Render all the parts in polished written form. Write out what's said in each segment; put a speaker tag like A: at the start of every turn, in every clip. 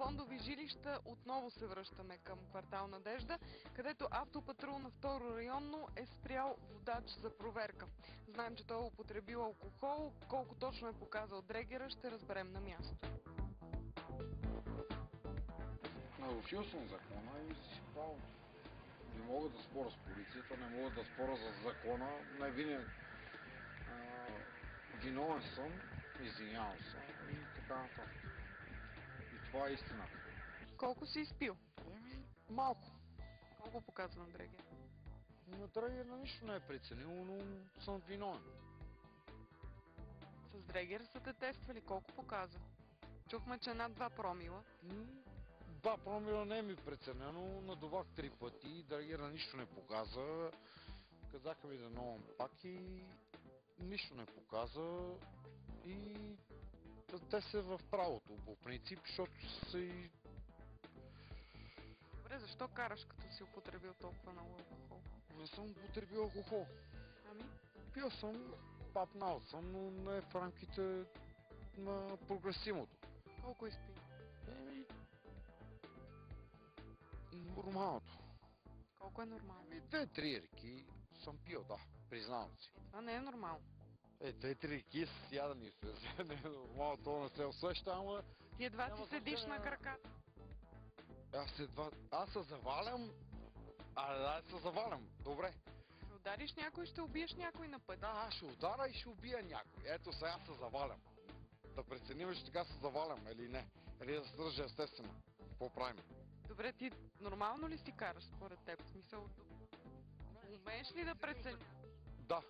A: фондови жилища отново се връщаме към квартал Надежда, където автопатрул на второ районно е спрял водач за проверка. Знаем, че той е употребил алкохол. Колко точно е показал дрегера, ще разберем на място.
B: Нарушил съм закона и си право. Не мога да споря с полицията, не мога да споря за закона. Невинен. Виновен съм, извинявам се и така нататък. И това е истината.
A: Колко си изпил?
B: Малко.
A: Колко показва на дрегер?
B: На дрегер на нищо не е преценил, но съм виновен.
A: С дрегер са те тествали. Колко показа? Чухме, че над 2 промила.
B: 2 промила не ми преценено, надувах 3 пъти, дрегер на нищо не показа. Казаха ми да новам пак и нищо не показа и те са в правото по принцип, защото са и...
A: Добре, защо караш, като си употребил толкова много алкохол?
B: Не съм употребил алкохол.
A: Ами?
B: Пил съм, папнал съм, но не в рамките на прогресивното.
A: Колко изпи?
B: Нормалното.
A: Колко е нормално?
B: 2-3 реки съм пил, да, признавам си.
A: Това не е нормално.
B: 2-3 реки с ядени се, не е нормално, това не се усеща, ама...
A: Ти едва си седиш на краката.
B: Аз се завалям, да се завалям, добре.
A: Ще удариш някой, ще убиеш някой на път.
B: Да, аз ще удара и ще убия някой. Ето сега се завалям. Да преценим, че така се завалям или не. Или да се държа естествено. Какво правим?
A: Добре, ти нормално ли си караш според теб? В смисъл, умееш ли да прецениш?
B: Да,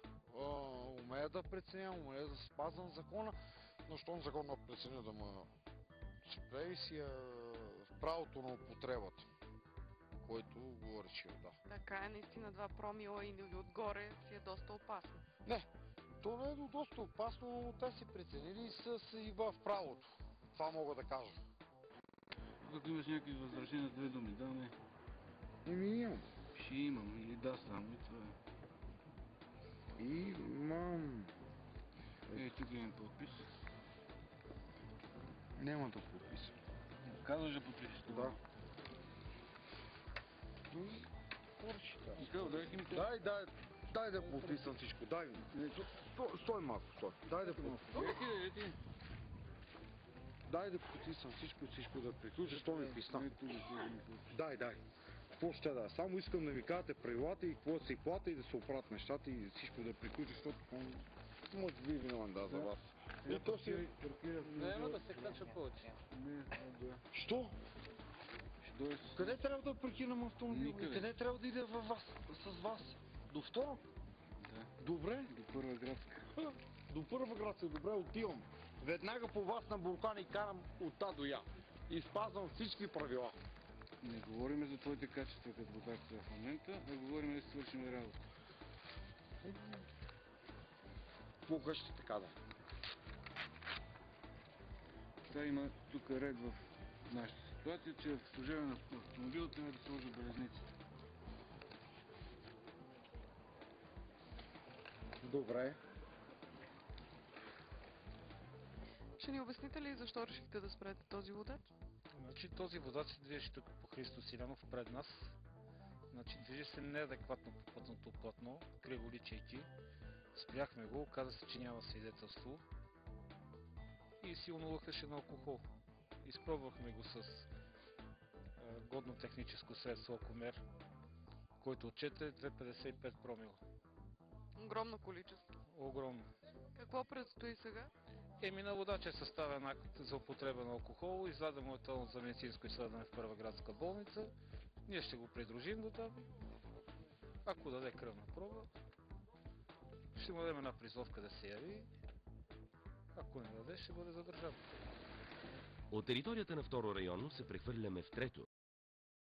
B: умея да преценявам, умея да спазвам закона, но щом законът преценя да ме спре и си в правото на употребата, който го решил, да.
A: Така е, наистина 2 промила и отгоре си е доста опасно.
B: Не, то не е доста опасно, но те си преценили и са и в правото. Това мога да кажа.
C: Ако имаш някакви възражения с 2 думи, да, не?
B: Имам.
C: Ще имам или да само и това е.
B: Имам.
C: Тук имам подпис.
B: Няма да подписвам.
C: Казваш да подпишеш това?
B: Да. Дай да подписвам всичко, дай ми. Стой малко, стой. Дай да подписвам. Дай да подписвам всичко да приключи, що ми писна. Дай. Какво ще да? Само искам да ми кажете правилата и какво се плата и да се оправят нещата и всичко да приключи, защото може би виновен да за вас. И то си...
C: Няма да се кача повече.
B: Що? Къде трябва да прекинем автомобил? Къде трябва да иде с вас? До второ?
C: Да.
B: Добре.
C: До Първа градска.
B: До Първа градска, добре, отивам. Веднага по вас на Буркан и карам от та до я. И спазвам всички правила.
C: Не говорим за твоите качества като водач в момента, а говорим да си свършим работа.
B: Кога ще така да?
C: Сега има тук ред в нашата ситуация, че в служебен автомобил трябва да сложа белезниците.
B: Добре.
A: Ще ни обясните ли защо решихте да спрете този водач?
D: Значи този водач се движи тук по Христо Силянов пред нас. Значи движи се неадекватно по пътното платно, криволичейки. Спряхме го, каза се, че няма свидетелство и силно лъхаше на алкохол. Изпробвахме го с годно техническо средство алкомер, който отчете 2,55 промила.
A: Огромно количество.
D: Огромно.
A: Какво предстои сега?
D: На водача е съставен акт за употреба на алкохол, изваден му е талон за медицинско изследване в Първа градска болница. Ние ще го придружим до там. Ако даде кръвна проба, ще му дадем една призовка да се яви. Ако не даде, ще бъде задържан.
E: От територията на второ районно се прехвърляме в трето.